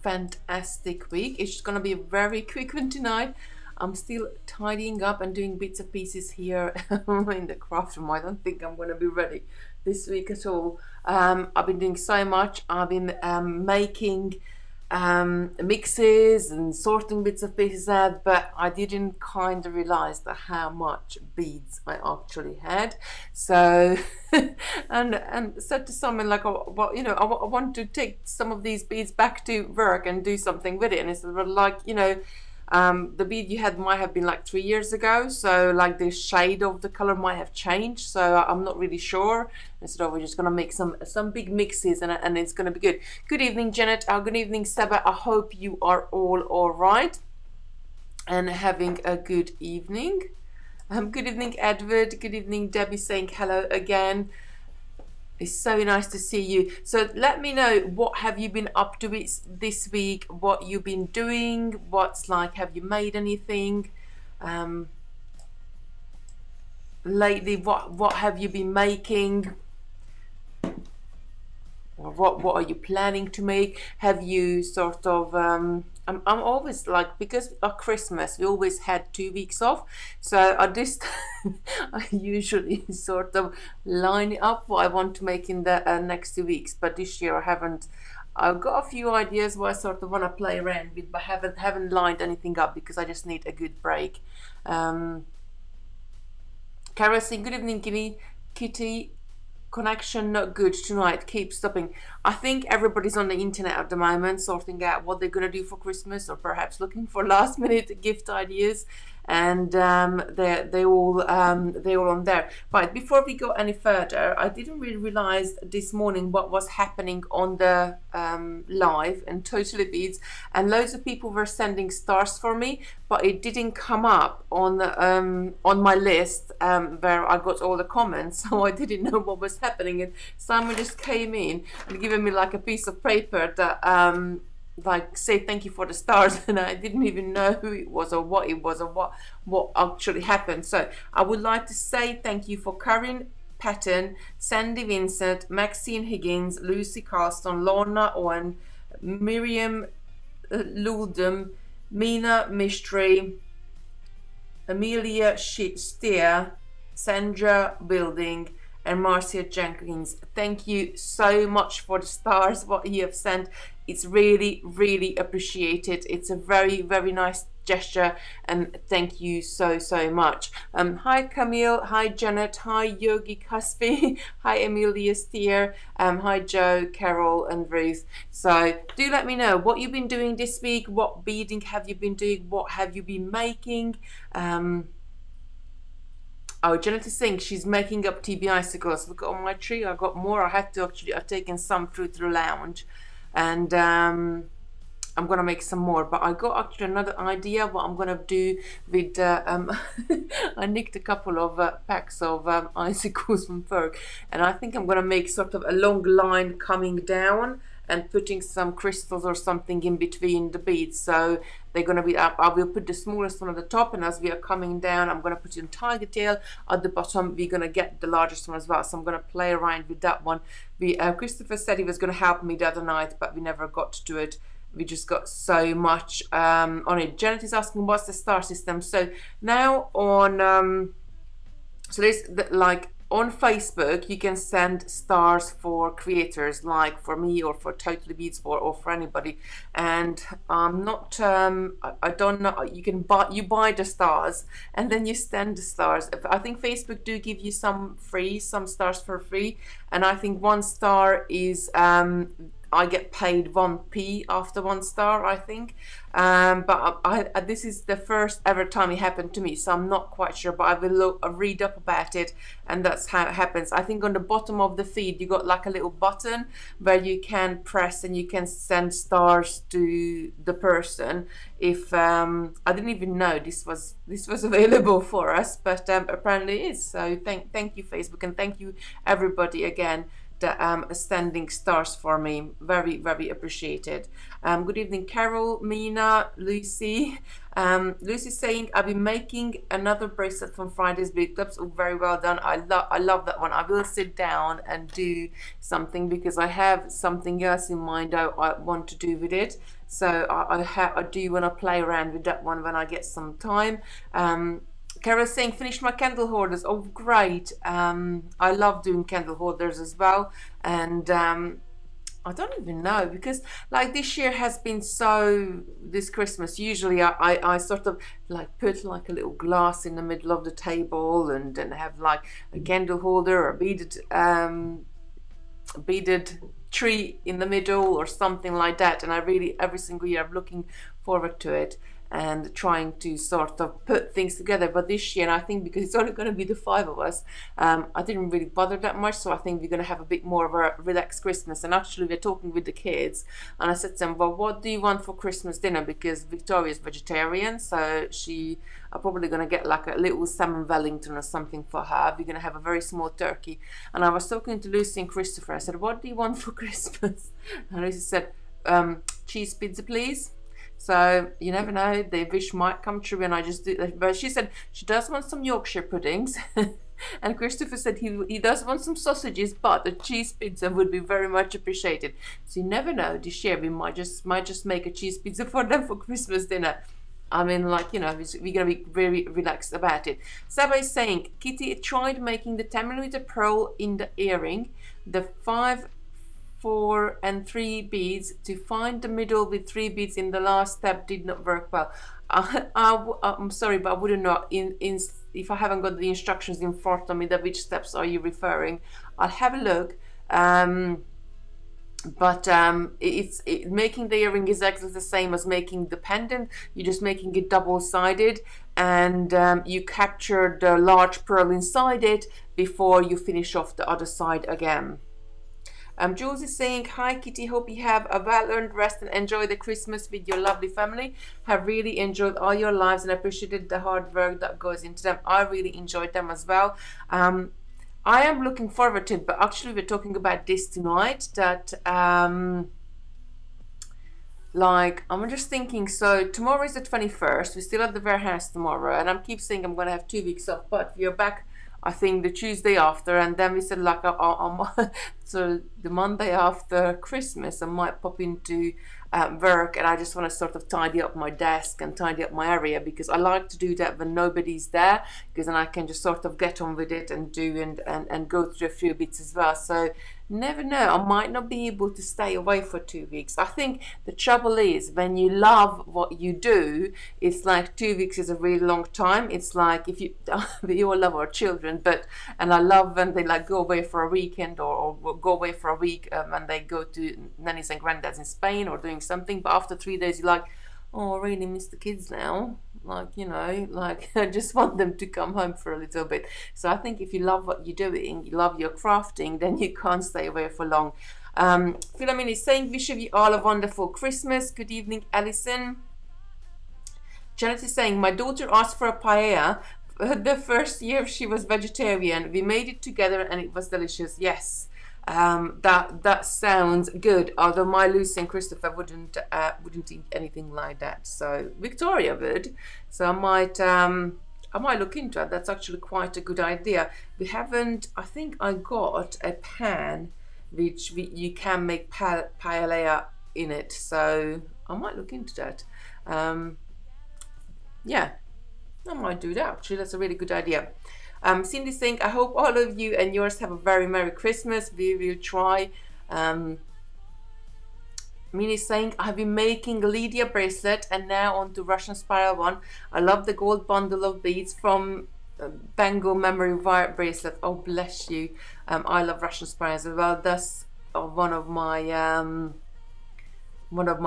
fantastic week. It's just gonna be a very quick one tonight. I'm still tidying up and doing bits and pieces here in the craft room. I don't think I'm gonna be ready this week at all. I've been doing so much. I've been making mixes and sorting bits of pieces out, but I didn't kind of realize that how much beads I actually had. So and said to someone like, oh, well, I want to take some of these beads back to work and do something with it. And it's like, the bead you had might have been like 3 years ago, so like the shade of the color might have changed, so I'm not really sure. And so we're just gonna make some big mixes, and it's gonna be good. Good evening, Janet. Good evening, Seba. I hope you are all right and having a good evening. Good evening, Edward. Good evening, Debbie, saying hello again. It's so nice to see you. So let me know, what have you been up to this week? What you've been doing? What's like, have you made anything lately? What have you been making? Or what are you planning to make? Have you sort of I'm always like, because of Christmas we always had 2 weeks off, so I just I usually sort of line up what I want to make in the next 2 weeks, but this year I haven't. I've got a few ideas what I sort of want to play around with, but haven't lined anything up because I just need a good break. Carol saying good evening, Kitty. Connection not good tonight, keep stopping. I think everybody's on the internet at the moment sorting out what they're going to do for Christmas, or perhaps looking for last minute gift ideas, and they're all on there. Right, before we go any further, I didn't really realize this morning what was happening on the live and Totally Beads, and loads of people were sending stars for me, but it didn't come up on my list where I got all the comments, so I didn't know what was happening. And someone just came in and given me like a piece of paper that like say thank you for the stars, and I didn't even know who it was or what it was or what actually happened. So I would like to say thank you for Karen Patton, Sandy Vincent, Maxine Higgins, Lucy Carlston, Lorna Owen, Miriam Luldum, Mina Mistry, Amelia Steer, Sandra Building, and Marcia Jenkins. Thank you so much for the stars, what you have sent. It's really, really appreciated. It's a very, very nice gesture, and thank you so much. Hi Camille, hi Janet, hi Yogi Caspi, hi Amelia Steer, hi Joe, Carol and Ruth. So do let me know what you've been doing this week, what beading have you been doing, what have you been making. Oh, Janet is saying she's making up TB icicles. Look on my tree, I got more. I had to actually, I've taken some through to the lounge, and I'm gonna make some more, but I got actually another idea what I'm gonna do with I nicked a couple of packs of icicles from Ferg, and I think I'm gonna make sort of a long line coming down and putting some crystals or something in between the beads, so they're going to be up. I will put the smallest one at the top, and as we are coming down I'm going to put in tiger tail at the bottom. We're going to get the largest one as well, so I'm going to play around with that one. Christopher said he was going to help me the other night, but we never got to do it. We just got so much on it. Janet is asking what's the star system. So now on so there's like on Facebook you can send stars for creators, like for me or for Totally Beads or for anybody, and I'm not I don't know, you buy the stars and then you send the stars. I think Facebook do give you some stars for free, and I think one star is I get paid 1p after 1 star, I think. But this is the first ever time it happened to me, so I'm not quite sure, but I will read up about it, and that's how it happens. I think on the bottom of the feed you got like a little button where you can press and you can send stars to the person. If I didn't even know this was available for us, but apparently it is. So thank you Facebook, and thank you everybody again standing stars for me. Very, very appreciated. Good evening, Carol, Mina, Lucy. Lucy's saying, I've been making another bracelet from Friday's Big Clubs. Oh, very well done. I love that one. I will sit down and do something because I have something else in mind I want to do with it. So I do want to play around with that one when I get some time. Carol's saying, finished my candle holders. Oh, great. I love doing candle holders as well. And I don't even know, because like this year has been so, this Christmas, usually I sort of like put like a little glass in the middle of the table and have like a candle holder or a beaded tree in the middle or something like that. And I really, every single year I'm looking forward to it and trying to sort of put things together. But this year, and I think because it's only going to be the 5 of us, I didn't really bother that much. So I think we're going to have a bit more of a relaxed Christmas. And actually we're talking with the kids, and I said to them, well, what do you want for Christmas dinner? Because Victoria's vegetarian, so I'm probably going to get like a little salmon Wellington or something for her. We're going to have a very small turkey. And I was talking to Lucy and Christopher. I said, what do you want for Christmas? And Lucy said, cheese pizza, please. So you never know, the wish might come true, and I just do that. But she said she does want some Yorkshire puddings. And Christopher said he does want some sausages, but a cheese pizza would be very much appreciated. So you never know, this year we might just make a cheese pizza for them for Christmas dinner. I mean, like, you know, we're going to be very relaxed about it. Saba is saying, Kitty tried making the 10mm pearl in the earring, the 5, 4 and 3 beads. To find the middle with 3 beads in the last step did not work well. I'm sorry, but I wouldn't know if I haven't got the instructions in front of me that which steps are you referring. I'll have a look. But making the earring is exactly the same as making the pendant. You're just making it double-sided, and you capture the large pearl inside it before you finish off the other side again. Jules is saying, hi Kitty, hope you have a well-earned rest and enjoy the Christmas with your lovely family. Have really enjoyed all your lives and appreciated the hard work that goes into them. I really enjoyed them as well. I am looking forward to it, but actually we're talking about this tonight, that like, I'm just thinking, so tomorrow is the 21st, we're still at the warehouse tomorrow, and I keep saying I'm going to have 2 weeks off, but we are back I think the Tuesday after, and then we said like so the Monday after Christmas I might pop into work, and I just want to sort of tidy up my desk and tidy up my area, because I like to do that when nobody's there, because then I can just sort of get on with it and do and go through a few bits as well. So never know, I might not be able to stay away for 2 weeks. I think the trouble is when you love what you do, it's like 2 weeks is a really long time. It's like if you we all love our children, and I love when they like go away for a weekend or go away for a week when they go to nannies and granddads in Spain or doing something, but after 3 days you're like, oh, I really miss the kids now. Like, you know, like I just want them to come home for a little bit. So I think if you love what you're doing, you love your crafting, then you can't stay away for long. Philomene is saying, wish you all a wonderful Christmas. Good evening, Alison. Janet is saying, my daughter asked for a paella the first year she was vegetarian. We made it together and it was delicious. Yes. That sounds good, although my Lucy and Christopher wouldn't eat anything like that. So Victoria would, so I might look into it. That's actually quite a good idea. We haven't, I think I got a pan which you can make paella in it, so I might look into that. Yeah, I might do that actually. That's a really good idea. Cindy's saying, I hope all of you and yours have a very Merry Christmas. We will try. Minnie's saying, I've been making a Lydia bracelet and now on to Russian spiral one. I love the gold bundle of beads from Bengal memory wire bracelet. Oh, bless you. I love Russian spirals as well. That's one of my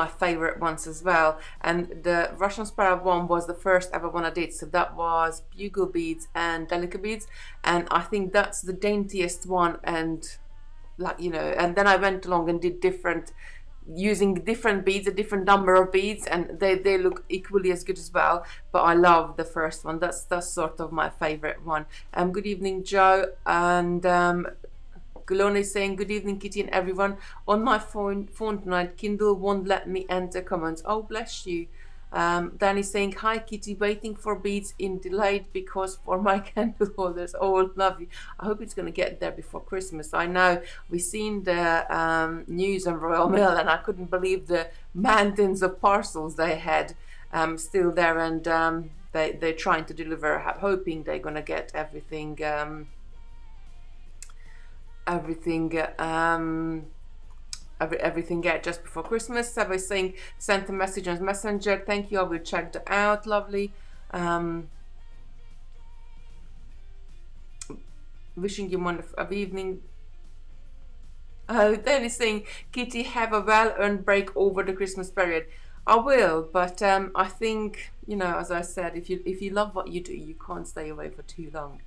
favorite ones as well, and the Russian spiral one was the first ever one I did, so that was bugle beads and delicate beads, and I think that's the daintiest one, and like, you know, and then I went along and did using different beads, a different number of beads, and they look equally as good as well, but I love the first one. That's sort of my favorite one. Good evening, Joe, and Gulone is saying, good evening, Kitty and everyone. On my phone tonight, Kindle won't let me enter comments. Oh, bless you. Danny's saying, hi, Kitty, waiting for beads in delayed because for my candle holders. Oh, love you. I hope it's going to get there before Christmas. I know we've seen the news on Royal Mail, and I couldn't believe the mountains of parcels they had still there, and they're trying to deliver, hoping they're going to get everything get just before Christmas. So we're saying, sent a message on Messenger. Thank you. I will check that out. Lovely. Wishing you a wonderful evening. Oh, then he's saying, Kitty, have a well-earned break over the Christmas period. I will, but I think, you know, as I said, if you love what you do, you can't stay away for too long.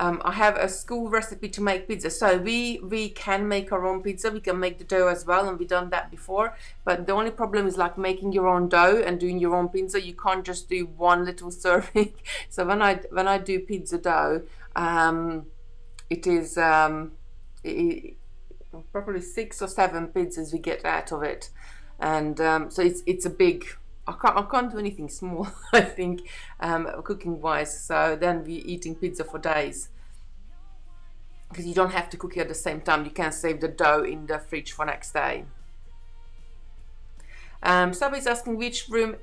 I have a school recipe to make pizza, so we can make our own pizza. We can make the dough as well, and we've done that before. But the only problem is like making your own dough and doing your own pizza. You can't just do one little serving. So when I do pizza dough, it is probably 6 or 7 pizzas we get out of it, and so it's a big. I can't do anything small, I think, cooking wise. So then we're eating pizza for days, because you don't have to cook it at the same time. You can save the dough in the fridge for next day. Somebody's asking which room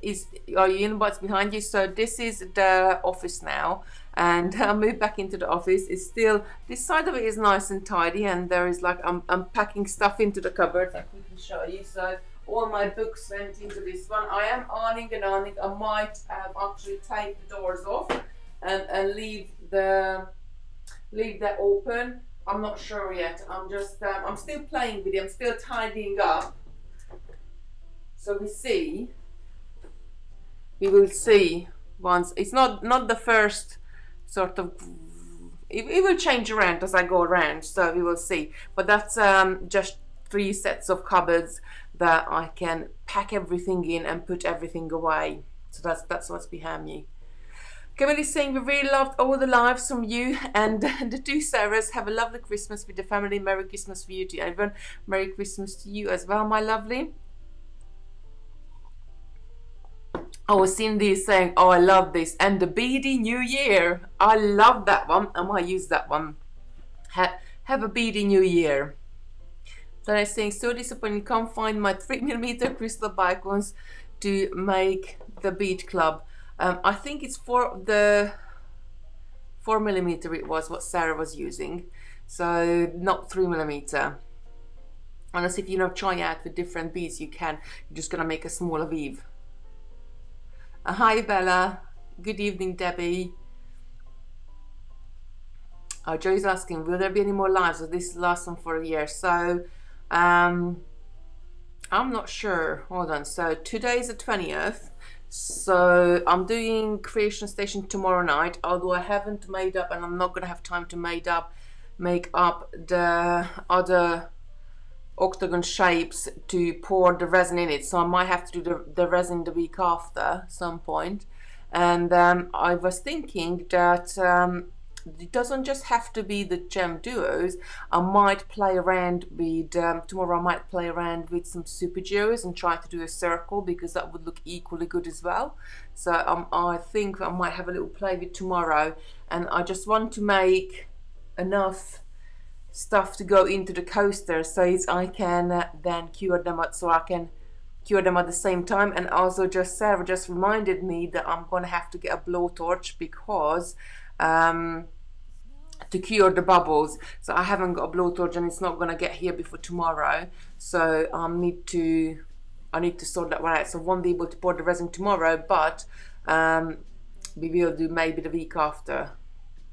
are you in, what's behind you. So this is the office now, and I moved back into the office. It's still, this side of it is nice and tidy, and there is like, I'm packing stuff into the cupboard. I quickly show you. So all my books went into this one. I am ironing and ironing. I might actually take the doors off and leave that open. I'm not sure yet. I'm just I'm still playing with it. I'm still tidying up. So we will see once. It's not the first sort of. It will change around as I go around. So we will see. But that's just 3 sets of cupboards that I can pack everything in and put everything away. So that's what's behind me. Camille's saying, we really loved all the lives from you and the 2 Sarahs. Have a lovely Christmas with the family. Merry Christmas for you to everyone. Merry Christmas to you as well, my lovely. Oh, Cindy is saying, oh, I love this. And the beady New Year. I love that one. I might use that one. Have a beady New Year. Then I'm saying, so disappointed, can't find my 3mm crystal bicons to make the bead club. I think it's for the 4mm it was what Sarah was using, so not 3mm. Unless if you know, try out with different beads, you can. You're just gonna make a smaller weave. Hi Bella, good evening Debbie. Joey's asking, will there be any more lives, or this is the last one for a year? So I'm not sure. Hold on. So today is the 20th. So I'm doing Creation Station tomorrow night, although I haven't made up, and I'm not gonna have time to make up the other octagon shapes to pour the resin in it. So I might have to do the resin the week after some point. And I was thinking that it doesn't just have to be the gem duos. I might play around with tomorrow. I might play around with some super duos and try to do a circle, because that would look equally good as well. So I think I might have a little play with tomorrow, and I just want to make enough stuff to go into the coaster so I can then cure them up, so I can cure them at the same time. And also, just Sarah just reminded me that I'm gonna have to get a blowtorch, because to cure the bubbles. So I haven't got a blowtorch, and it's not gonna get here before tomorrow. So I need to sort that one out. So I won't be able to pour the resin tomorrow, but we will do maybe the week after.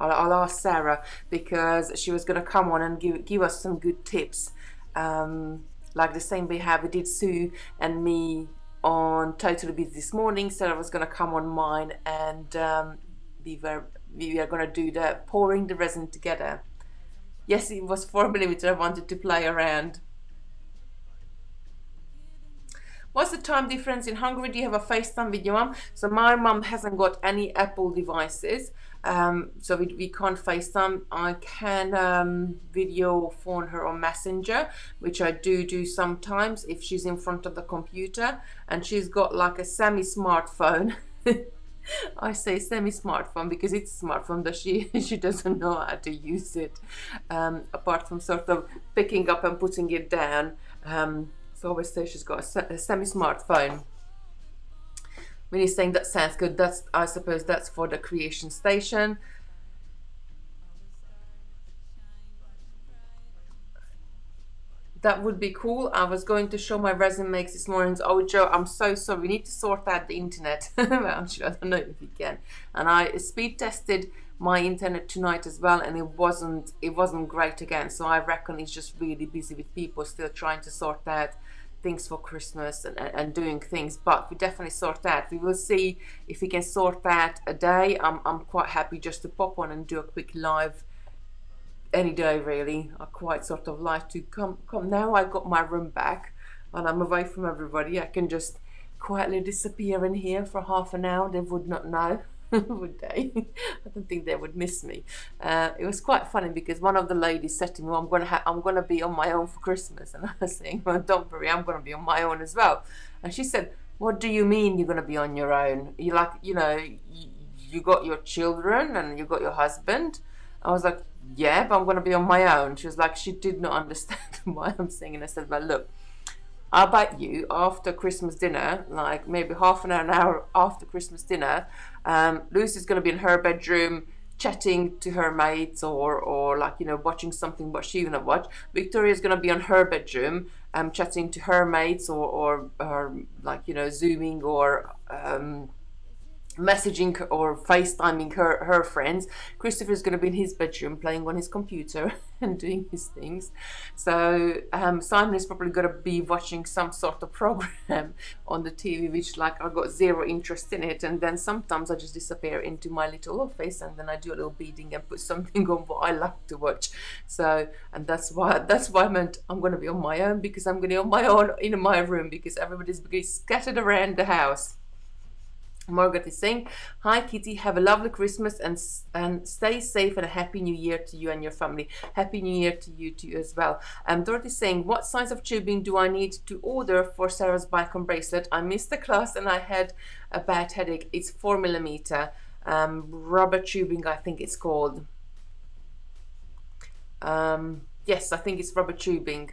I'll ask Sarah, because she was gonna come on and give us some good tips, like the same we did Sue and me on Totally Busy this morning. Sarah was gonna come on mine, and we are gonna do the pouring the resin together. Yes, it was 4mm. I wanted to play around. What's the time difference in Hungary? Do you have a FaceTime with your mum? So my mum hasn't got any Apple devices. So we can't FaceTime. I can video phone her on Messenger, which I do sometimes if she's in front of the computer, and she's got like a semi-smartphone. I say semi-smartphone because it's a smartphone, but she doesn't know how to use it, apart from sort of picking up and putting it down. So I always say she's got a semi-smartphone. When he's saying that sounds good, that's, I suppose that's for the creation station. That would be cool. I was going to show my resin makes this morning. Oh, Joe, I'm so sorry. We need to sort out the internet. Well, actually, I don't know if we can. And I speed tested my internet tonight as well, and it wasn't great again. So I reckon it's just really busy with people still trying to sort out things for Christmas and doing things. But we definitely sort out. We will see if we can sort out a day. I'm quite happy just to pop on and do a quick live any day, really. I quite sort of like to come now I got my room back and I'm away from everybody. I can just quietly disappear in here for half an hour. They would not know, would they? I don't think they would miss me. It was quite funny because one of the ladies said to me, well, I'm gonna be on my own for Christmas, and I was saying, well, don't worry, I'm gonna be on my own as well. And she said, what do you mean you're gonna be on your own? You like, you know, you got your children and you got your husband. I was like, yeah, but I'm going to be on my own. She was like, she did not understand why I'm saying. And I said, well, look, I bet you after Christmas dinner, like maybe half an hour after Christmas dinner, Lucy's going to be in her bedroom chatting to her mates or like, you know, watching something what she's going to watch. Victoria's going to be on her bedroom chatting to her mates or like, you know, Zooming or messaging or FaceTiming her friends. Christopher's going to be in his bedroom playing on his computer and doing his things. So Simon is probably going to be watching some sort of program on the TV, which like I got zero interest in it. And then sometimes I just disappear into my little office and then I do a little beading and put something on what I like to watch. So, and that's why I meant I'm going to be on my own, because I'm going to be on my own in my room because everybody's being scattered around the house. Margaret is saying, hi Kitty, have a lovely Christmas and stay safe, and a happy new year to you and your family. Happy new year to you too as well. Dorothy is saying, what size of tubing do I need to order for Sarah's bicon bracelet? I missed the class and I had a bad headache. It's 4mm rubber tubing, I think it's called. Yes, I think it's rubber tubing.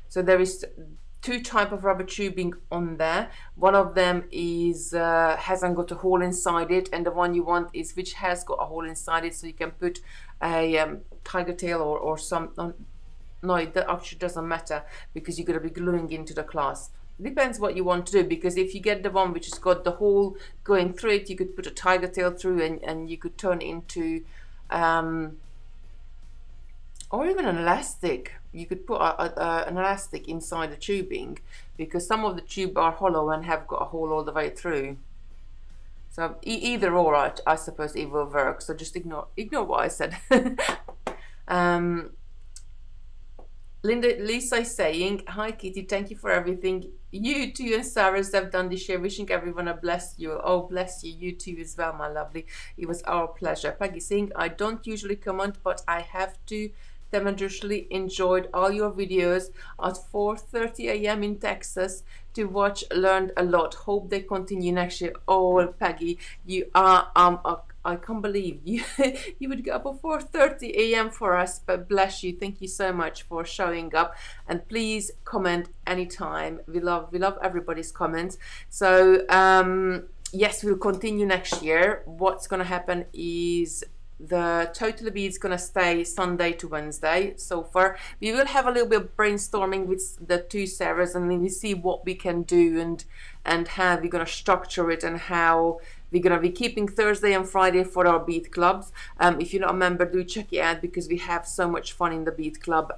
So there is two type of rubber tubing on there. One of them is hasn't got a hole inside it, and the one you want is which has got a hole inside it, so you can put a tiger tail or some. No, it actually doesn't matter because you're going to be gluing into the clasp. Depends what you want to do, because if you get the one which has got the hole going through it, you could put a tiger tail through and you could turn it into or even an elastic. You could put an elastic inside the tubing, because some of the tube are hollow and have got a hole all the way through. So either or, I suppose it will work. So just ignore what I said. Lisa is saying, hi Kitty, thank you for everything you too and Sarah's have done this year. Wishing everyone a blessed you. Oh, bless you, you too as well, my lovely. It was our pleasure. Peggy saying, I don't usually comment, but I have to. Tremendously enjoyed all your videos at 4:30 a.m. in Texas to watch. Learned a lot. Hope they continue next year. Oh, Peggy, you are I can't believe you you would get up at 4:30 a.m. for us, but bless you. Thank you so much for showing up, and please comment anytime. We love everybody's comments. So yes, we'll continue next year. What's gonna happen is the Totally Beads gonna stay Sunday to Wednesday so far. We will have a little bit of brainstorming with the two Sarahs, and then we see what we can do and how we're gonna structure it, and how we're gonna be keeping Thursday and Friday for our bead clubs. If you're not a member, do check it out, because we have so much fun in the bead club,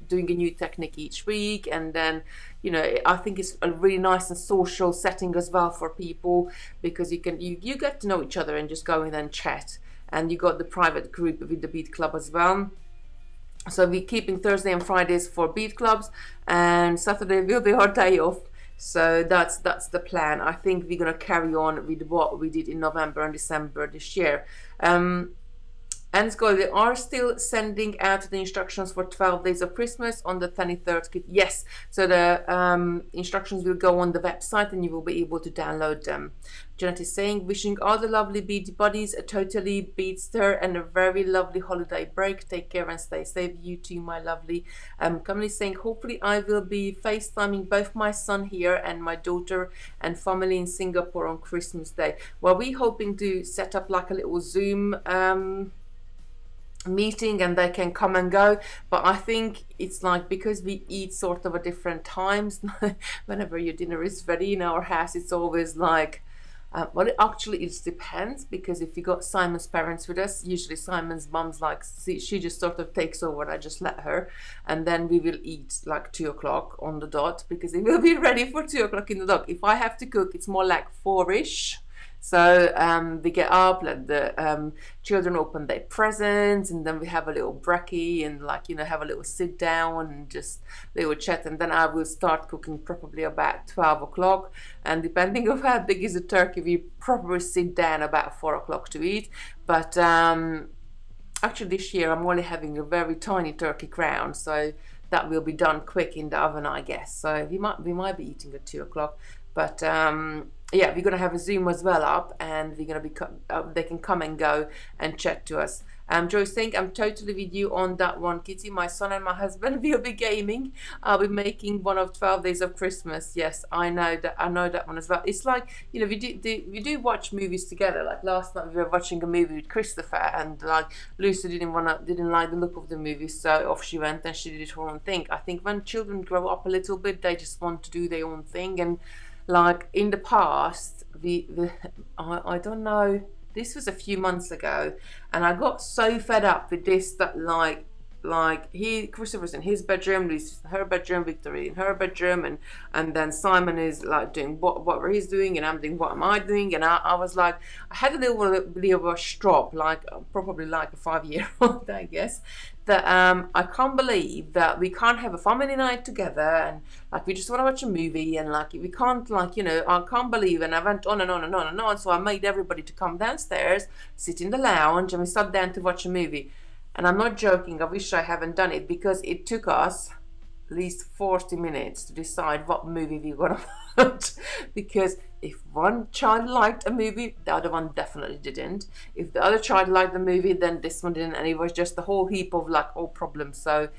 doing a new technique each week. And then, you know, I think it's a really nice and social setting as well for people, because you get to know each other and just go in and chat. And you got the private group with the bead club as well. So we're keeping Thursday and Fridays for bead clubs, and Saturday will be our day off. So that's the plan. I think we're gonna carry on with what we did in November and December this year. And Scully, they are still sending out the instructions for 12 Days of Christmas on the 23rd. Yes, so the instructions will go on the website and you will be able to download them. Janet is saying, wishing all the lovely beady buddies a totally beadster and a very lovely holiday break. Take care and stay safe. You too, my lovely. Kamini is saying, hopefully I will be FaceTiming both my son here and my daughter and family in Singapore on Christmas Day. Well, we're hoping to set up like a little Zoom meeting and they can come and go, but I think it's like, because we eat sort of at different times, whenever your dinner is ready in our house, it's always like well, it depends, because if you got Simon's parents with us, usually Simon's mum's like, she just sort of takes over and I just let her, and then we will eat like 2 o'clock on the dot, because it will be ready for 2 o'clock in the dot. If I have to cook, it's more like 4ish. So we get up, let the children open their presents, and then we have a little brekkie and, like, you know, have a little sit down and just little chat, and then I will start cooking probably about 12 o'clock, and depending on how big is the turkey, we probably sit down about 4 o'clock to eat. But actually this year I'm only having a very tiny turkey crown, so that will be done quick in the oven, I guess. So we might be eating at 2 o'clock, but yeah, we're gonna have a Zoom as well up, and we're gonna be they can come and go and chat to us. Joyce saying, I'm totally with you on that one, Kitty. My son and my husband will be gaming. I'll be making one of 12 Days of Christmas. Yes, I know that one as well. It's like, you know, we do watch movies together. Like last night we were watching a movie with Christopher, and like Lucy didn't like the look of the movie, so off she went and she did her own thing. I think when children grow up a little bit, they just want to do their own thing. And like in the past, I don't know, this was a few months ago, and I got so fed up with this that like Christopher's in his bedroom, Lucy's in her bedroom, Victoria in her bedroom, and then Simon is like doing what he's doing, and I'm doing what am I doing, and I was like, I had a little bit of a strop, like probably like a 5-year-old, I guess, that I can't believe that we can't have a family night together, and like we just want to watch a movie, and like we can't, like, you know, I can't believe. And I went on and on and on and on, so I made everybody to come downstairs, sit in the lounge, and we sat down to watch a movie. And I'm not joking, I wish I haven't done it, because it took us at least 40 minutes to decide what movie we were gonna watch. Because if one child liked a movie, the other one definitely didn't. If the other child liked the movie, then this one didn't, and it was just a whole heap of like all problems. So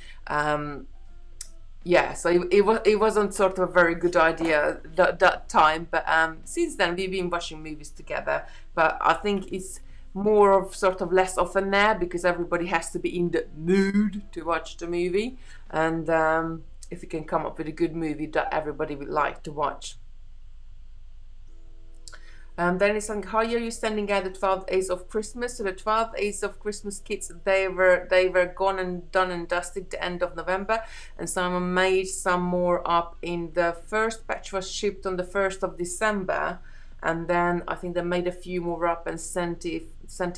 yeah, so it wasn't sort of a very good idea that time. But since then we've been watching movies together. But I think it's more of sort of less often now, because everybody has to be in the mood to watch the movie, and if you can come up with a good movie that everybody would like to watch. Then it's like, how are you sending out the 12 Days of Christmas? So the 12 Days of Christmas kits, they were gone and done and dusted the end of November, and someone made some more up. In the first batch was shipped on the 1st of December, and then I think they made a few more up and sent it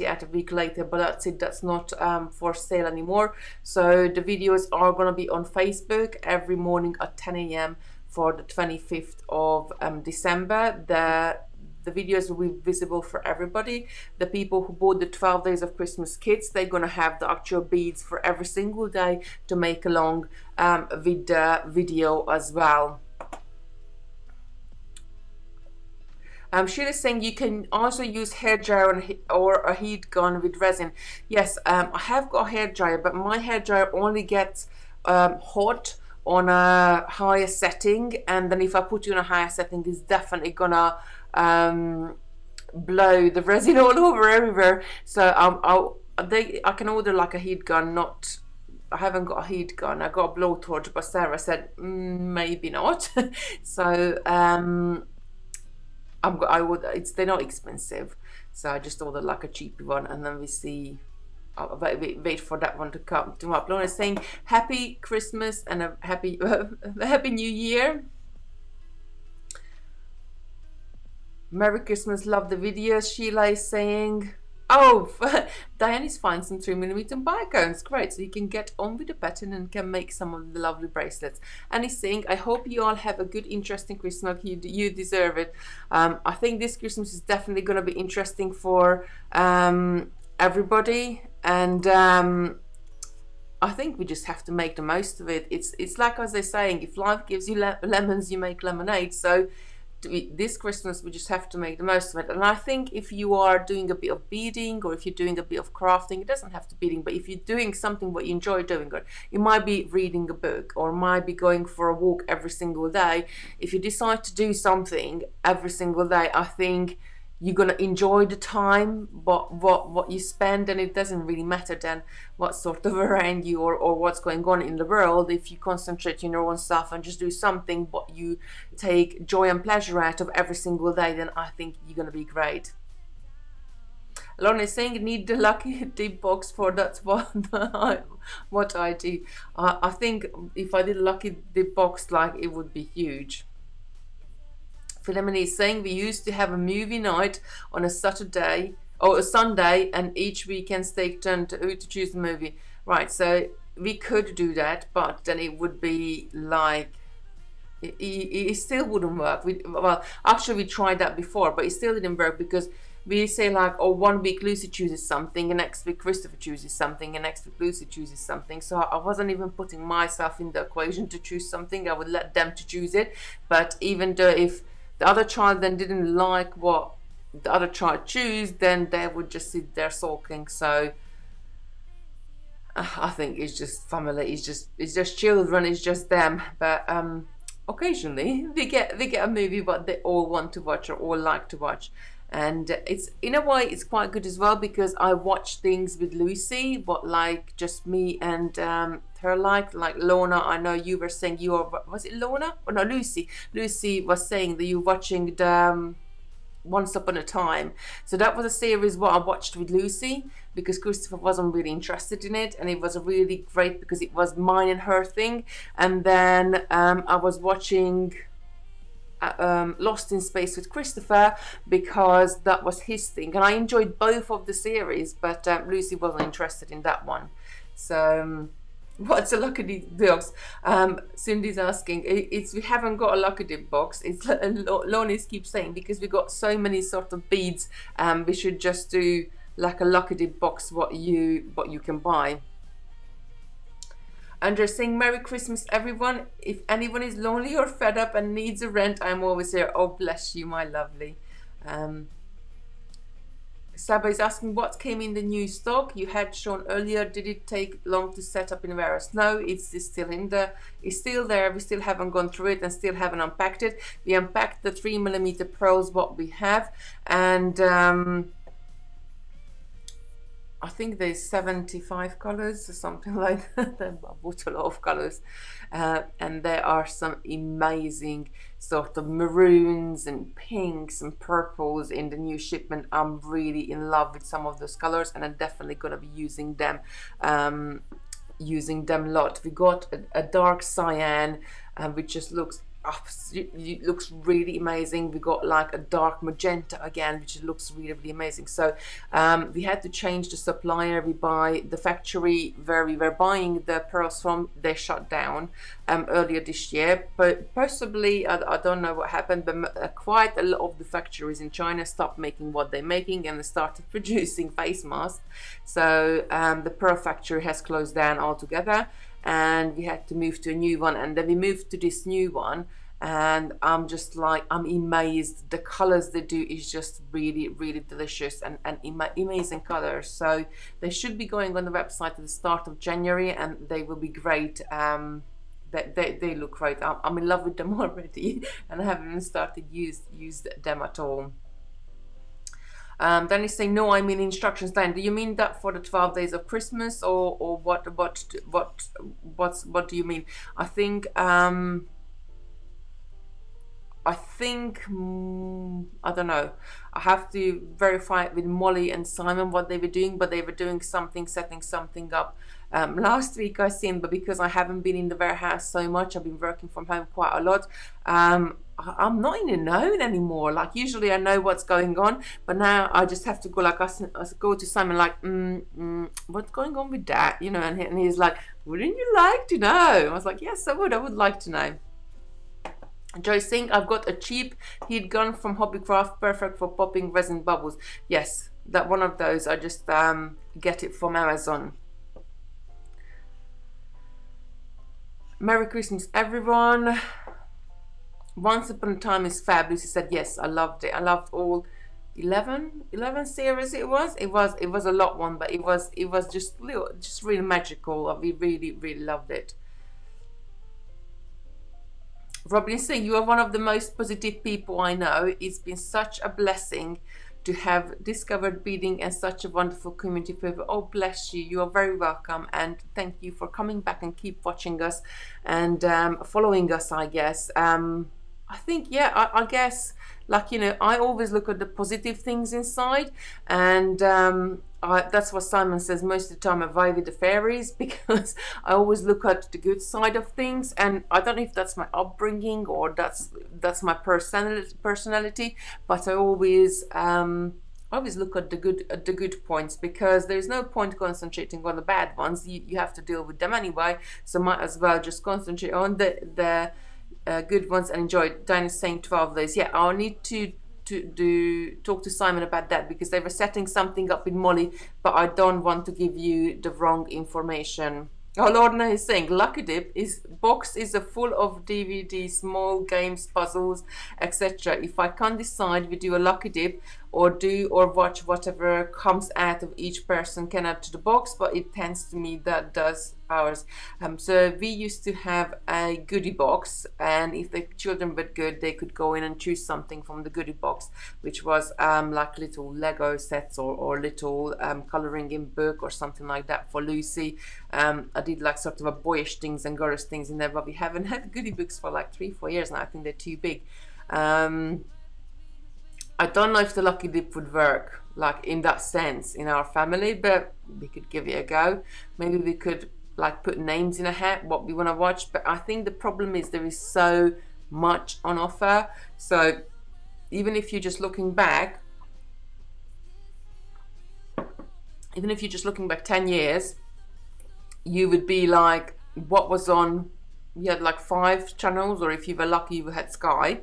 out a week later, but that's it. That's not for sale anymore. So the videos are going to be on Facebook every morning at 10 a.m. for the 25th of December. The videos will be visible for everybody. The people who bought the 12 Days of Christmas kits, they're going to have the actual beads for every single day to make along with the video as well. Sheila's saying you can also use hair dryer or a heat gun with resin. Yes, I have got a hair dryer, but my hair dryer only gets hot on a higher setting, and then if I put it on a higher setting, it's definitely gonna blow the resin all over everywhere. So I can order like a heat gun. I haven't got a heat gun. I got a blowtorch, but Sarah said maybe not. So they're not expensive, so I just ordered like a cheap one, and then we see. I'll wait for that one to come to up. Lorna is saying happy Christmas and a happy happy New Year. Merry Christmas, love the videos. Sheila is saying, oh, Diane is finding some 3mm biocones. Great, so you can get on with the pattern and can make some of the lovely bracelets. And he's saying, I hope you all have a good, interesting Christmas. You deserve it. I think this Christmas is definitely going to be interesting for everybody. And I think we just have to make the most of it. It's like as they're saying, if life gives you lemons, you make lemonade. So this Christmas we just have to make the most of it. And I think if you are doing a bit of beading, or if you're doing a bit of crafting, it doesn't have to be beading, but if you're doing something what you enjoy doing, it might be reading a book, or might be going for a walk every single day. If you decide to do something every single day, I think you're gonna enjoy the time, but what you spend, and it doesn't really matter then what sort of around you, or what's going on in the world. If you concentrate on your own stuff and just do something but you take joy and pleasure out of every single day, then I think you're gonna be great. Lorna is saying you need the lucky dip box for that's what I do. I think if I did a lucky dip box, like, it would be huge. Philomena is saying we used to have a movie night on a Saturday or a Sunday, and each weekend take turn to choose the movie. Right, so we could do that, but then it would be like it still wouldn't work. Well, actually we tried that before, but it still didn't work, because we say like, oh, 1 week Lucy chooses something, and next week Christopher chooses something, and next week Lucy chooses something. So I wasn't even putting myself in the equation to choose something. I would let them to choose it. But even though if the other child then didn't like what the other child choose, then they would just sit there sulking. So I think it's just family, it's just children, it's just them. But occasionally we get a movie what they all want to watch, or all like to watch. And it's, in a way, it's quite good as well, because I watch things with Lucy, but like just me and her, like Lorna. I know you were saying you are, was it Lorna? Oh no, Lucy was saying that you're watching the Once Upon a Time. So that was a series what I watched with Lucy, because Christopher wasn't really interested in it, and it was really great because it was mine and her thing. And then I was watching Lost in Space with Christopher, because that was his thing, and I enjoyed both of the series, but Lucy wasn't interested in that one. So what's a lucky dip box? Cindy's asking. We haven't got a lucky dip box. It's Lonis keeps saying, because we got so many sort of beads, we should just do like a lucky dip box what you can buy. Andrea saying, Merry Christmas everyone. If anyone is lonely or fed up and needs a rent, I'm always here. Oh, bless you, my lovely. Saba is asking, what came in the new stock you had shown earlier? Did it take long to set up in warehouse? No, it's still there. We still haven't gone through it and still haven't unpacked it. We unpacked the 3mm pearls what we have, and I think there's 75 colors or something like that. I bought a lot of colors, and there are some amazing sort of maroons and pinks and purples in the new shipment. I'm really in love with some of those colors, and I'm definitely gonna be using them a lot. We got a dark cyan, which just looks really amazing. We got like a dark magenta again, which looks really amazing. So we had to change the supplier. We buy the factory where we were buying the pearls from, they shut down earlier this year, but possibly I don't know what happened, but quite a lot of the factories in China stopped making what they're making, and they started producing face masks. So the pearl factory has closed down altogether, and we had to move to a new one. And then we moved to this new one, and I'm just like, I'm amazed. The colors they do is just really delicious, and amazing colors. So they should be going on the website at the start of January, and they will be great. They look great. I'm in love with them already, and I haven't even started used them at all. Then he's saying, no, I mean instructions. Dan, do you mean that for the 12 days of Christmas, or what do you mean? I think I don't know. I have to verify it with Molly and Simon what they were doing, but they were doing something, setting something up. Last week I seen, but because I haven't been in the warehouse so much, I've been working from home quite a lot. I'm not in the know anymore. Like, usually I know what's going on, but now I just have to go, like, I go to Simon like, what's going on with that, you know? And he's like, wouldn't you like to know? I was like, yes, I would like to know. Joy saying, I've got a cheap heat gun from Hobbycraft, perfect for popping resin bubbles. Yes, that one of those. I just get it from Amazon. Merry Christmas, everyone. Once Upon a Time is fabulous. He said, yes, I loved it. I loved all 11 series it was a lot one, but it was just really magical. We really loved it. Robin is saying, you are one of the most positive people I know. It's been such a blessing to have discovered Beading and such a wonderful community of people. Oh, bless you. You are very welcome, and thank you for coming back and keep watching us and following us, I guess. I think, yeah, I guess, like, you know, I always look at the positive things inside, and that's what Simon says most of the time. I vibe with the fairies because I always look at the good side of things, and I don't know if that's my upbringing or that's my personality, but I always look at the good points, because there's no point concentrating on the bad ones. You have to deal with them anyway, so might as well just concentrate on the good ones and enjoy it. Diana's saying 12 days. Yeah, I'll need to talk to Simon about that, because they were setting something up with Molly, but I don't want to give you the wrong information. Oh, Lorna is saying Lucky Dip box is full of DVDs, small games, puzzles, etc. If I can't decide, we do a Lucky Dip or watch whatever comes out of each person can add to the box, but it tends to me that does ours. So we used to have a goodie box, and if the children were good, they could go in and choose something from the goodie box, which was like little Lego sets or little coloring in book or something like that for Lucy. I did like sort of a boyish things and girlish things in there, but we haven't had goodie books for like 3-4 years now. I think they're too big. I don't know if the Lucky Dip would work like in that sense in our family, but we could give it a go. Maybe we could like put names in a hat what we want to watch, but I think the problem is there is so much on offer. So even if you're just looking back 10 years, you would be like, what was on? You had like 5 channels, or if you were lucky you had Sky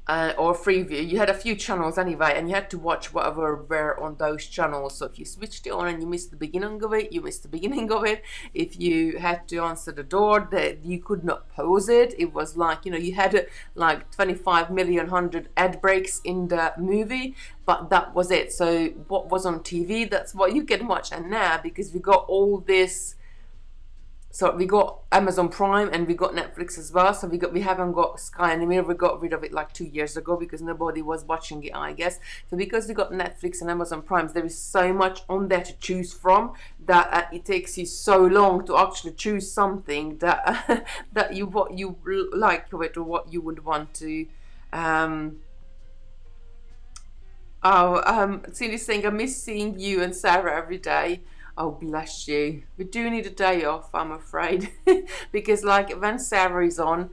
or Freeview. You had a few channels anyway, and you had to watch whatever were on those channels. So if you switched it on and you missed the beginning of it, you missed the beginning of it. If you had to answer the door, that you could not pause it. It was like, you know, you had like 25 million hundred ad breaks in the movie, but that was it. So what was on TV, that's what you can watch. And now, because we got all this, so we got Amazon Prime and we got Netflix as well. So we haven't got Sky anymore. We got rid of it like 2 years ago because nobody was watching it, I guess. So because we got Netflix and Amazon Prime, there is so much on there to choose from that it takes you so long to actually choose something that that what you like it or what you would want to. Cindy's saying, I miss seeing you and Sarah every day. Oh, bless you. We do need a day off, I'm afraid. Because like when Sarah is on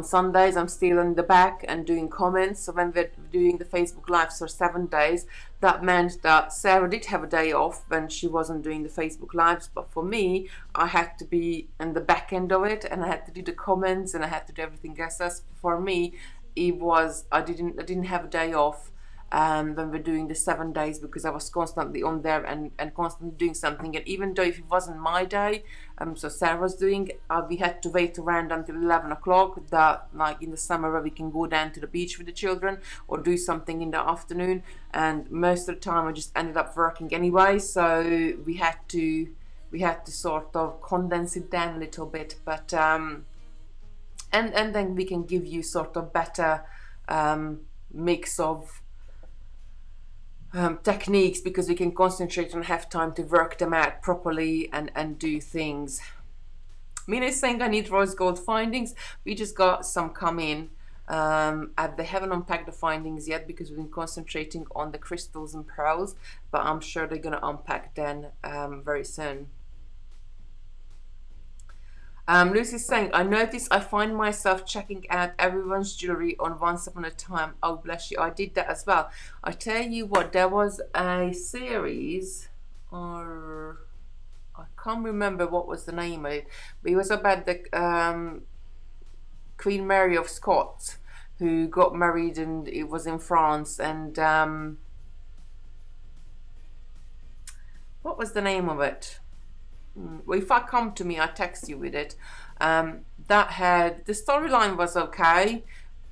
Sundays, I'm still in the back and doing comments. So when we're doing the Facebook Lives for 7 days, that meant that Sarah did have a day off when she wasn't doing the Facebook Lives. But for me, I had to be in the back end of it, and I had to do the comments, and I had to do everything else. So for me, it was, I didn't have a day off when we're doing the 7 days, because I was constantly on there and constantly doing something. And even though if it wasn't my day, so Sarah's doing, we had to wait around until 11 o'clock, that like in the summer where we can go down to the beach with the children or do something in the afternoon. And most of the time I just ended up working anyway, so we had to sort of condense it down a little bit. But and then we can give you sort of better mix of techniques, because we can concentrate and have time to work them out properly and do things. Mina is saying, I need rose gold findings. We just got some come in. They haven't unpacked the findings yet because we've been concentrating on the crystals and pearls, but I'm sure they're going to unpack then very soon. Lucy's saying, I notice I find myself checking out everyone's jewelry on Once Upon a Time. Oh, bless you. I did that as well. I tell you what, there was a series, or I can't remember what was the name of it, but it was about the Queen Mary of Scots, who got married, and it was in France, and what was the name of it? Well, if I come to me, I text you with it. That had, the storyline was okay,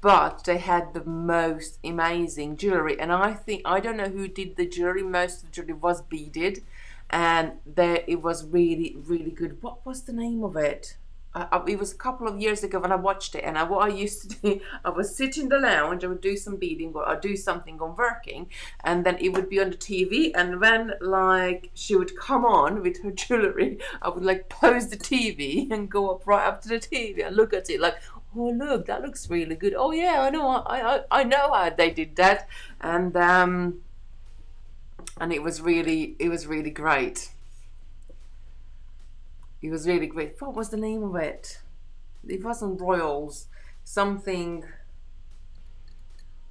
but they had the most amazing jewelry, and I think, I don't know who did the jewelry. Most of the jewelry was beaded, and there it was really, really good. What was the name of it? It was a couple of years ago when I watched it, and what I used to do, I would sit in the lounge, I would do some beading, or I'd do something on working, and then it would be on the TV, and when like she would come on with her jewelry, I would like pose the TV and go up right up to the TV and look at it like, oh look, that looks really good. Oh yeah, I know, I know how they did that, and it was really, great. It was really great. What was the name of it? It wasn't Royals. Something.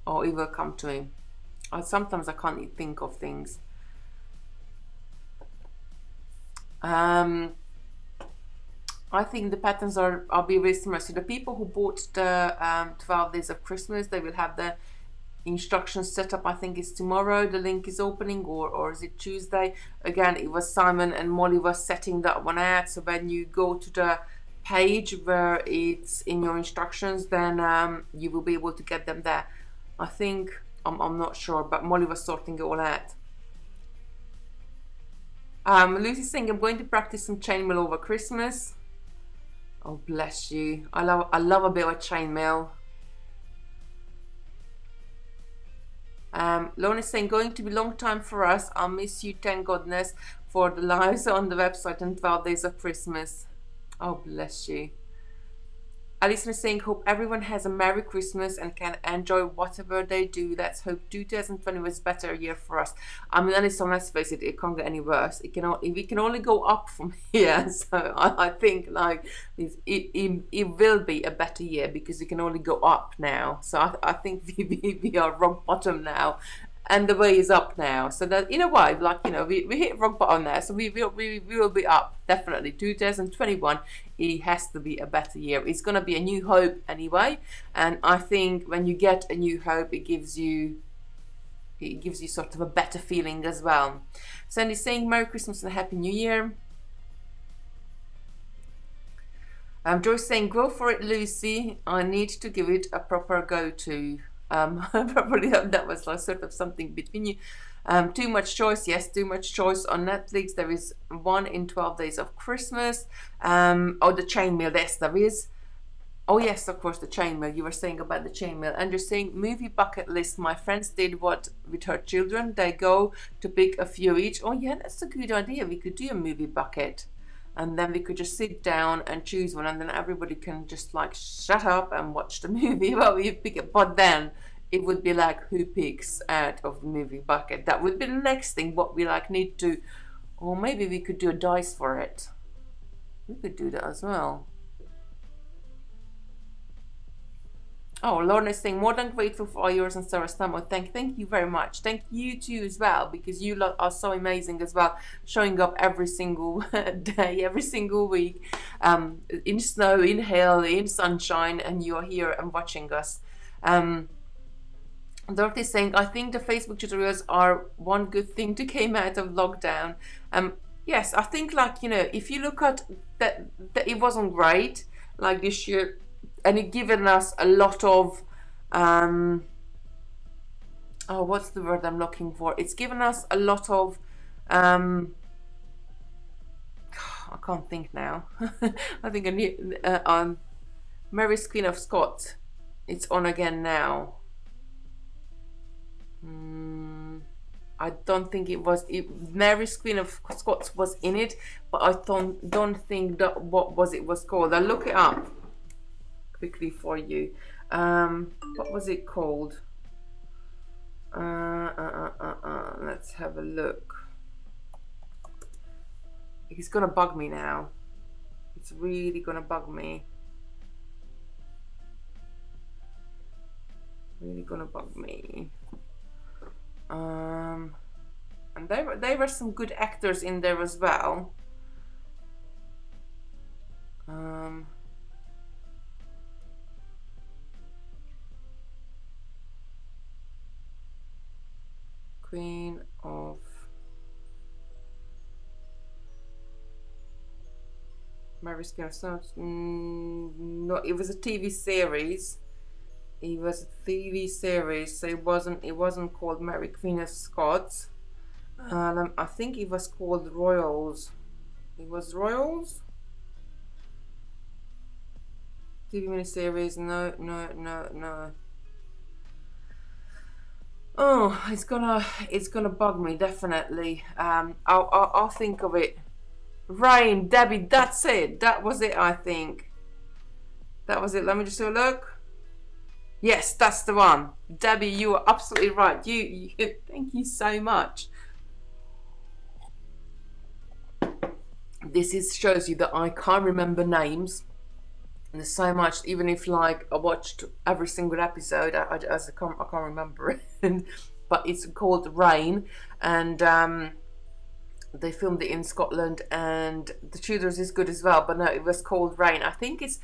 Oh, it will come to me. Sometimes I can't think of things. I think the patterns are, I'll be very similar. So the people who bought the 12 Days of Christmas, they will have the instructions set up. I think it's tomorrow the link is opening, or is it Tuesday? Again, it was Simon and Molly was setting that one out, so when you go to the page where it's in your instructions, then you will be able to get them there. I think, I'm not sure, but Molly was sorting it all out. Lucy's saying, I'm going to practice some chainmail over Christmas. Oh bless you. I love a bit of chainmail. Lorna's saying, going to be a long time for us. I'll miss you, thank goodness, for the lives on the website and 12 Days of Christmas. Oh, bless you. Alison is saying, hope everyone has a Merry Christmas and can enjoy whatever they do. Let's hope 2020 was a better year for us. I mean, Alison, let's face it, it can't get any worse. We can only go up from here. So I think like it will be a better year because we can only go up now. So I think we are rock bottom now. And the way is up now, so that in a way, like, you know, we hit rock bottom there, so we will be up, definitely. 2021, it has to be a better year. It's going to be a new hope anyway, and I think when you get a new hope, it gives you sort of a better feeling as well. Sandy's saying Merry Christmas and a Happy New Year. Joyce saying, go for it, Lucy. I need to give it a proper go-to. Probably that was like sort of something between you. Too much choice, yes, too much choice on Netflix. There is one in 12 Days of Christmas. Oh, the chainmail, yes, there is. Oh yes, of course, the chainmail. You were saying about the chainmail, and you're saying movie bucket list. My friends did what with her children. They go to pick a few each. Oh yeah, that's a good idea. We could do a movie bucket, and then we could just sit down and choose one, and then everybody can just like shut up and watch the movie while we pick it. But then it would be like, who picks out of the movie bucket? That would be the next thing. What we like need to, or maybe we could do a dice for it. We could do that as well. Oh, Lorna is saying, more than grateful for all yours and Sarah's time. Oh, thank you very much. Thank you too as well, because you lot are so amazing as well, showing up every single day, every single week, in snow, in hail, in sunshine, and you are here and watching us. Dorothy is saying, I think the Facebook tutorials are one good thing to came out of lockdown. Yes, I think, like, you know, if you look at that it wasn't great like this year, and it given us a lot of oh, what's the word I'm looking for? It's given us a lot of I can't think now. I think I need Mary's Queen of Scots. It's on again now. I don't think it was. Mary's Queen of Scots was in it, but I don't think that what was it was called. I'll look it up quickly for you. What was it called? Let's have a look. It's gonna bug me now. It's really gonna bug me. Really gonna bug me. And there were some good actors in there as well. Queen of Mary Skinner. So, no, it was a TV series. It was a TV series, so it wasn't called Mary Queen of Scots. I think it was called Royals. It was Royals. TV miniseries. No, no, no, no. Oh, it's gonna bug me definitely. I'll think of it. Rain, Debbie. That's it. That was it. I think that was it. Let me just have a look. Yes, that's the one. Debbie, you are absolutely right. You thank you so much. This shows you that I can't remember names. And there's so much, even if like I watched every single episode, I can't remember it. But it's called Rain, and they filmed it in Scotland, and the Tudors is good as well. But no, it was called Rain. I think it's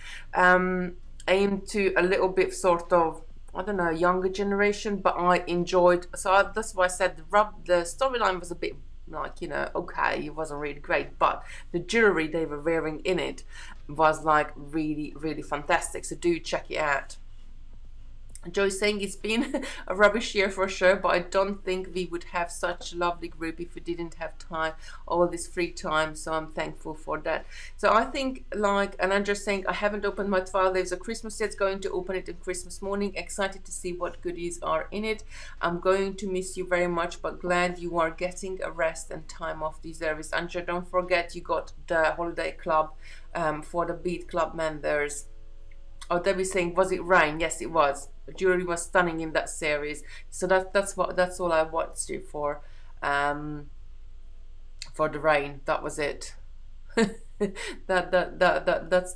aimed to a little bit sort of, I don't know, younger generation. But I enjoyed, so that's why I said the storyline was a bit like, okay, it wasn't really great, but the jewelry they were wearing in it was like really, really fantastic. So do check it out. Joy's saying it's been a rubbish year for sure, but I don't think we would have such a lovely group if we didn't have time, all this free time, so I'm thankful for that. So I think, like, and I'm just saying, I haven't opened my 12 Days of Christmas yet, going to open it on Christmas morning, excited to see what goodies are in it. I'm going to miss you very much, but glad you are getting a rest and time off these areas. Anja, don't forget you got the holiday club for the Beat Club members. Oh, Debbie's saying, was it Rain? Yes, it was. The jewelry was stunning in that series. So that's all I watched it for the Rain. That was it. That's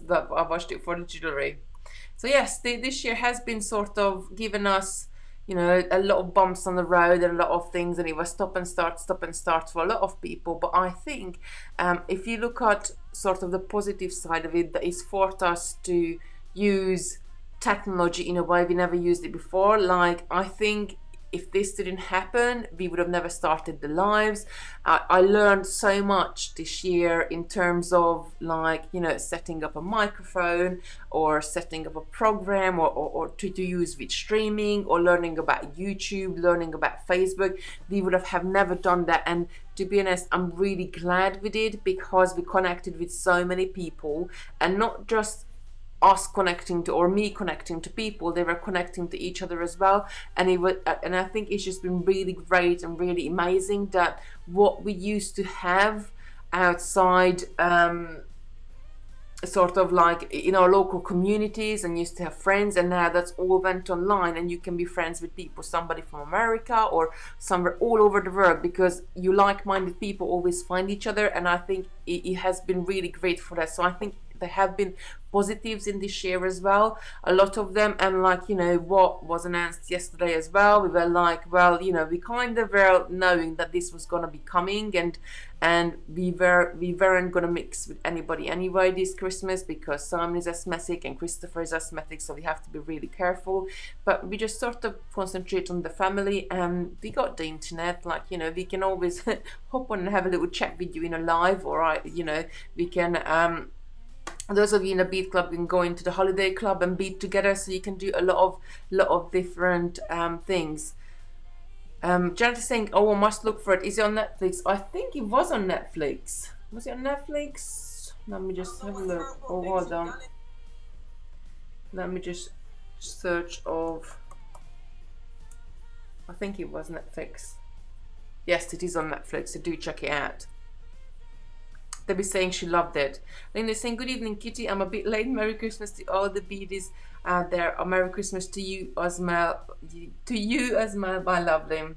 I watched it for the jewelry. So yes, this year has been sort of given us, a lot of bumps on the road and a lot of things, and it was stop and start for a lot of people. But I think if you look at sort of the positive side of it, that it's forced us to use technology in a way we never used it before. Like, I think if this didn't happen, we would have never started the lives. I learned so much this year in terms of, like, setting up a microphone or setting up a program or to use with streaming, or learning about YouTube, learning about Facebook. We would have never done that. And to be honest, I'm really glad we did, because we connected with so many people, and not just us connecting to, or me connecting to people, they were connecting to each other as well. And I think it's just been really great and really amazing that what we used to have outside sort of like in our local communities, and used to have friends, and now that's all went online, and you can be friends with people, somebody from America or somewhere all over the world, because you like-minded people always find each other. And I think it has been really great for that. So I think there have been positives in this year as well, a lot of them. And like, what was announced yesterday as well, we were like, well, we kind of were knowing that this was going to be coming, and we weren't going to mix with anybody anyway this Christmas, because Simon is asthmatic and Christopher is asthmatic, so we have to be really careful. But we just sort of concentrate on the family, and we got the internet, like, we can always hop on and have a little chat with you in a live, or we can those of you in the Beat Club can go into the Holiday Club and beat together, so you can do a lot of different things. Janet is saying, oh, I must look for it. Is it on Netflix? I think it was on Netflix. Was it on Netflix? Let me just have a look. Oh, hold on. Let me just search of... I think it was Netflix. Yes, it is on Netflix, so do check it out. They'll be saying she loved it. Linda is saying, good evening, Kitty. I'm a bit late. Merry Christmas to all the beadies out there. Oh, Merry Christmas to you as well. My lovely.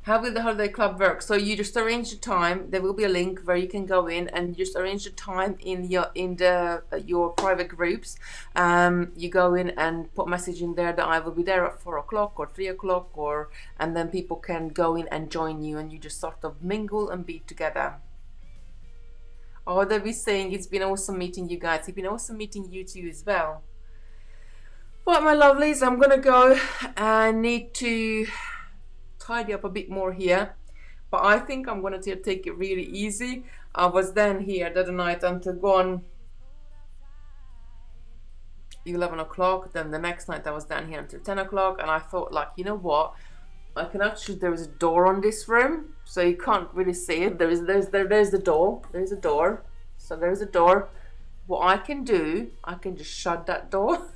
How will the Holiday Club work? So you just arrange the time. There will be a link where you can go in and just arrange the time in your private groups. You go in and put a message in there that I will be there at 4 o'clock or 3 o'clock, and then people can go in and join you, and you just sort of mingle and be together. Oh, they'll be saying it's been awesome meeting you guys. It's been awesome meeting you too as well. Right, my lovelies, I'm gonna go. I need to tidy up a bit more here, but I think I'm gonna take it really easy. I was then here the other night until gone 11 o'clock. Then the next night I was down here until 10 o'clock, and I thought, like, you know what, I can actually, there is a door on this room, so you can't really see it. There's the door, there's a door, so there's a door. What I can do, I can just shut that door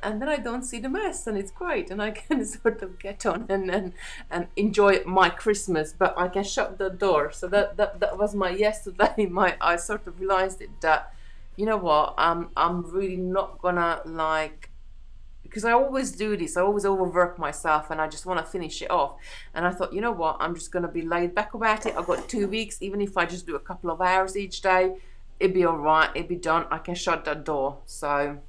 and then I don't see the mess, and it's great, and I can sort of get on and enjoy my Christmas, but I can shut the door. So that was my yesterday. I sort of realized it, that, you know what, I'm really not gonna, like, because I always do this, I always overwork myself and I just want to finish it off. And I thought, you know what, I'm just going to be laid back about it. I've got 2 weeks, even if I just do a couple of hours each day, it'd be all right, it'd be done. I can shut that door. So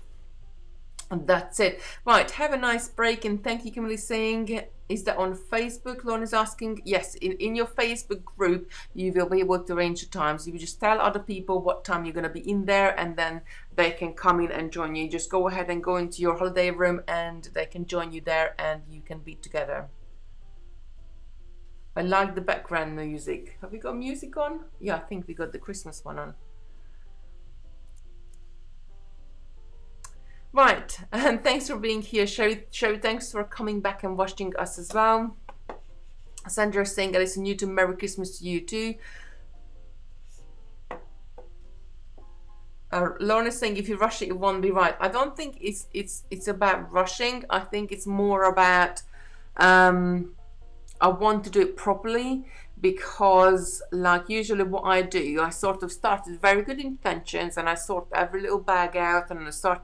and that's it. Right, have a nice break, and thank you, Kimberly, saying, is that on Facebook? Lauren is asking. Yes, in your Facebook group, you will be able to arrange the times. You will just tell other people what time you're going to be in there, and then they can come in and join you. Just go ahead and go into your holiday room, and they can join you there, and you can be together. I like the background music. Have we got music on? Yeah, I think we got the Christmas one on. Right, and thanks for being here, Sherry. Thanks for coming back and watching us as well. Sandra saying, Alison Newton, Merry Christmas to you too. Lauren is saying, if you rush it, it won't be right. I don't think it's about rushing. I think it's more about I want to do it properly, because, like, usually what I do, I sort of start with very good intentions and I sort every little bag out and I start,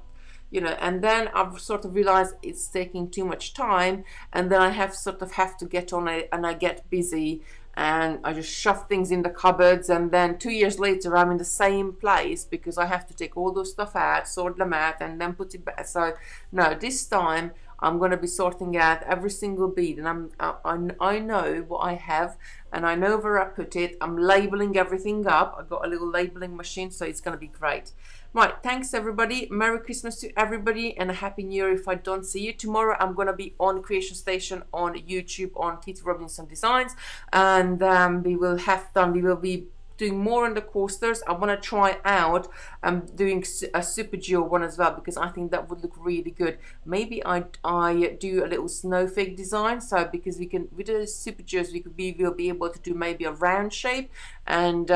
you know, and then I've sort of realized it's taking too much time, and then I have to get on it, and I get busy and I just shove things in the cupboards, and then 2 years later I'm in the same place because I have to take all those stuff out, sort them out, and then put it back. So no, this time I'm going to be sorting out every single bead, and I know what I have, and I know where I put it. I'm labeling everything up. I've got a little labeling machine, so it's going to be great. Right, thanks everybody. Merry Christmas to everybody, and a Happy New Year if I don't see you. Tomorrow I'm going to be on Creation Station on YouTube on Kitty Robinson Designs, and we will be doing more on the coasters. I want to try out doing a Super Geo one as well, because I think that would look really good. Maybe I do a little snowflake design, so because we can, with the Super Geos, we'll be able to do maybe a round shape, and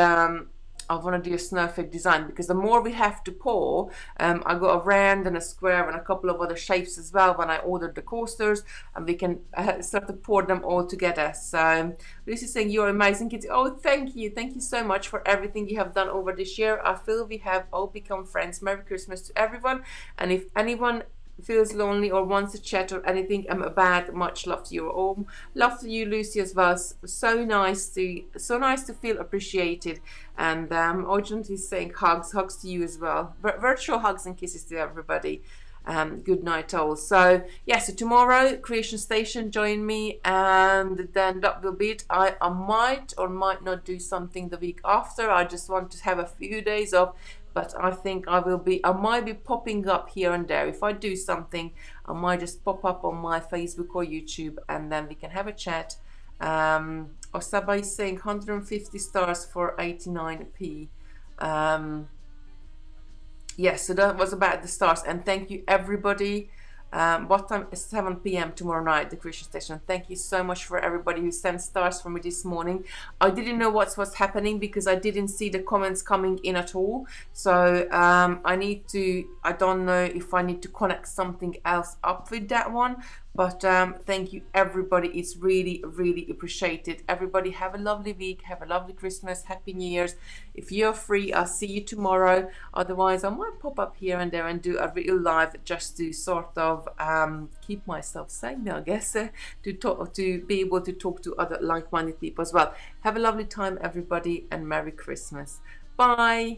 I want to do a snowflake design, because the more we have to pour, I got a round and a square and a couple of other shapes as well when I ordered the coasters, and we can start to pour them all together. So Lucy's saying, you're amazing, Kitty. Oh, thank you so much for everything you have done over this year. I feel we have all become friends. Merry Christmas to everyone, and if anyone feels lonely or wants to chat or anything, I'm about, much love to you all. Love to you, Lucy, as well. So nice to feel appreciated. And Urgent is saying hugs to you as well. Virtual hugs and kisses to everybody. Good night all. So yeah, so tomorrow Creation Station, join me, and then that will be it. I might or might not do something the week after. I just want to have a few days off, but I think I might be popping up here and there. If I do something, I might just pop up on my Facebook or YouTube, and then we can have a chat. Osaba is saying 150 stars for 89p. Yes, so that was about the stars, and thank you everybody. What time? 7 p.m. tomorrow night, the Creation Station. Thank you so much for everybody who sent stars for me this morning. I didn't know what's happening because I didn't see the comments coming in at all. So I don't know if I need to connect something else up with that one. But thank you everybody. It's really, really appreciated. Everybody have a lovely week. Have a lovely Christmas. Happy New Year's. If you're free, I'll see you tomorrow. Otherwise, I might pop up here and there and do a real live just to sort of keep myself sane, I guess, to be able to talk to other like-minded people as well. Have a lovely time, everybody, and Merry Christmas. Bye.